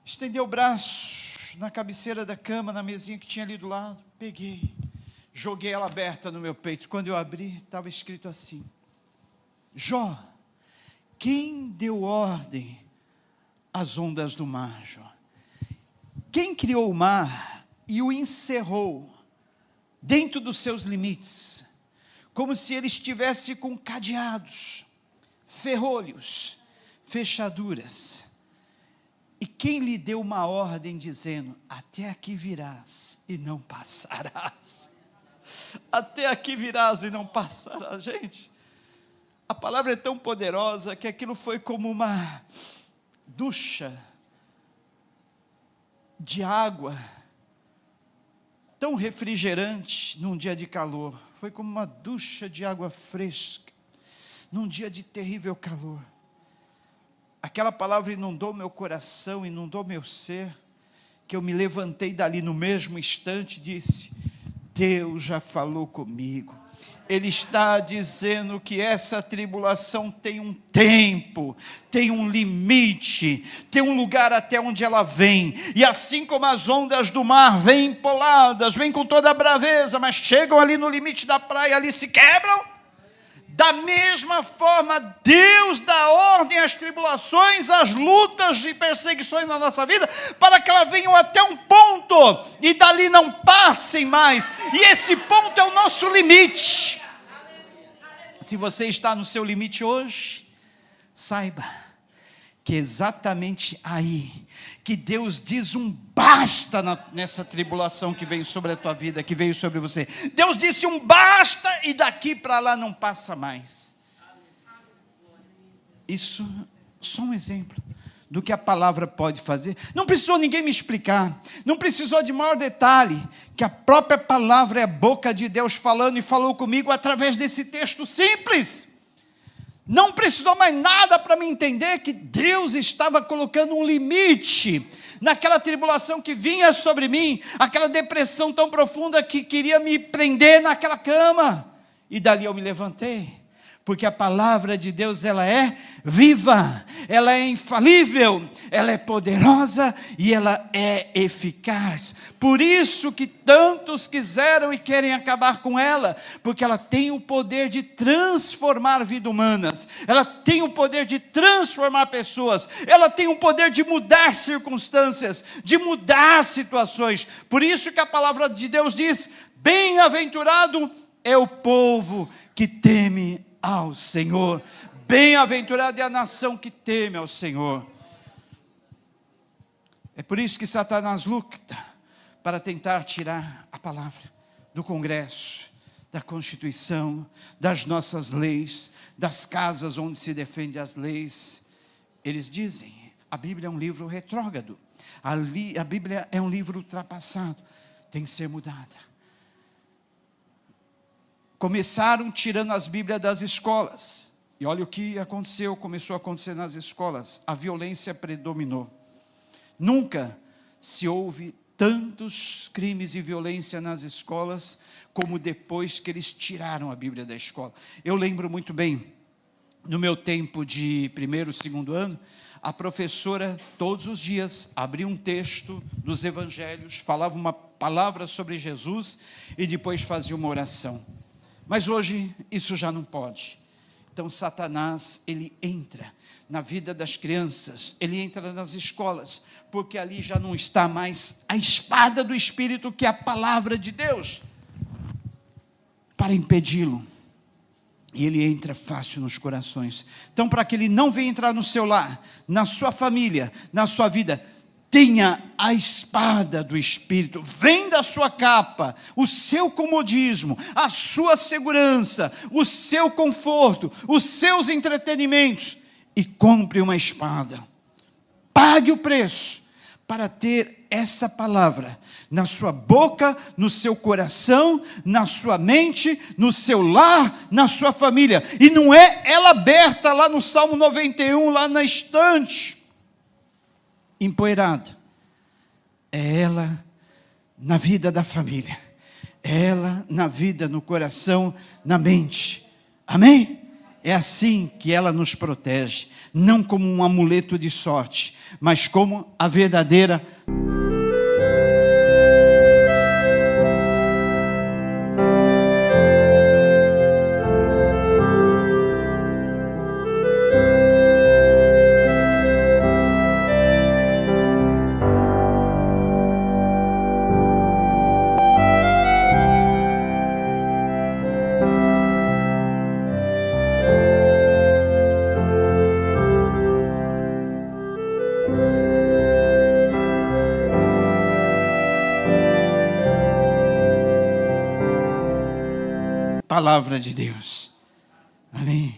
estender o braço na cabeceira da cama, na mesinha que tinha ali do lado. Peguei, joguei ela aberta no meu peito. Quando eu abri, estava escrito assim: Jó, quem deu ordem às ondas do mar, Jó? Quem criou o mar e o encerrou dentro dos seus limites, como se ele estivesse com cadeados, ferrolhos, fechaduras? E quem lhe deu uma ordem dizendo: até aqui virás e não passarás? Até aqui virás e não passarás. Gente, a palavra é tão poderosa que aquilo foi como uma ducha de água, tão refrigerante num dia de calor. Foi como uma ducha de água fresca, num dia de terrível calor. Aquela palavra inundou meu coração, inundou meu ser, que eu me levantei dali no mesmo instante e disse: Deus já falou comigo. Ele está dizendo que essa tribulação tem um tempo, tem um limite, tem um lugar até onde ela vem. E assim como as ondas do mar vêm empoladas, vêm com toda a braveza, mas chegam ali no limite da praia, ali se quebram. Da mesma forma, Deus dá ordem às tribulações, às lutas e perseguições na nossa vida, para que elas venham até um ponto, e dali não passem mais. E esse ponto é o nosso limite. Se você está no seu limite hoje, saiba que exatamente aí, que Deus diz um basta nessa tribulação que veio sobre a tua vida, que veio sobre você. Deus disse um basta, e daqui para lá não passa mais. Isso é só um exemplo do que a palavra pode fazer. Não precisou ninguém me explicar, não precisou de maior detalhe, que a própria palavra é a boca de Deus falando, e falou comigo através desse texto simples. Não precisou mais nada para me entender que Deus estava colocando um limite naquela tribulação que vinha sobre mim, aquela depressão tão profunda que queria me prender naquela cama. E dali eu me levantei, porque a palavra de Deus, ela é viva, ela é infalível, ela é poderosa e ela é eficaz. Por isso que tantos quiseram e querem acabar com ela, porque ela tem o poder de transformar vidas humanas, ela tem o poder de transformar pessoas, ela tem o poder de mudar circunstâncias, de mudar situações. Por isso que a palavra de Deus diz: bem-aventurado é o povo que teme ao Senhor. Bem-aventurada é a nação que teme ao Senhor. É por isso que Satanás luta para tentar tirar a palavra do Congresso, da Constituição, das nossas leis, das casas onde se defende as leis. Eles dizem: a Bíblia é um livro retrógrado, a Bíblia é um livro ultrapassado, tem que ser mudada. Começaram tirando as Bíblias das escolas, e olha o que aconteceu, começou a acontecer nas escolas: a violência predominou. Nunca se houve tantos crimes e violência nas escolas, como depois que eles tiraram a Bíblia da escola. Eu lembro muito bem, no meu tempo de primeiro, segundo ano, a professora, todos os dias, abria um texto dos evangelhos, falava uma palavra sobre Jesus, e depois fazia uma oração. Mas hoje isso já não pode. Então Satanás, ele entra na vida das crianças, ele entra nas escolas, porque ali já não está mais a espada do Espírito, que é a palavra de Deus, para impedi-lo e ele entra fácil nos corações. Então, para que ele não venha entrar no seu lar, na sua família, na sua vida, tenha a espada do Espírito, vem da sua capa, o seu comodismo, a sua segurança, o seu conforto, os seus entretenimentos, e compre uma espada. Pague o preço para ter essa palavra na sua boca, no seu coração, na sua mente, no seu lar, na sua família. E não é ela aberta lá no Salmo 91, lá na estante, empoeirada. É ela na vida da família, é ela na vida, no coração, na mente. Amém? É assim que ela nos protege, não como um amuleto de sorte, mas como a verdadeira palavra de Deus. Amém.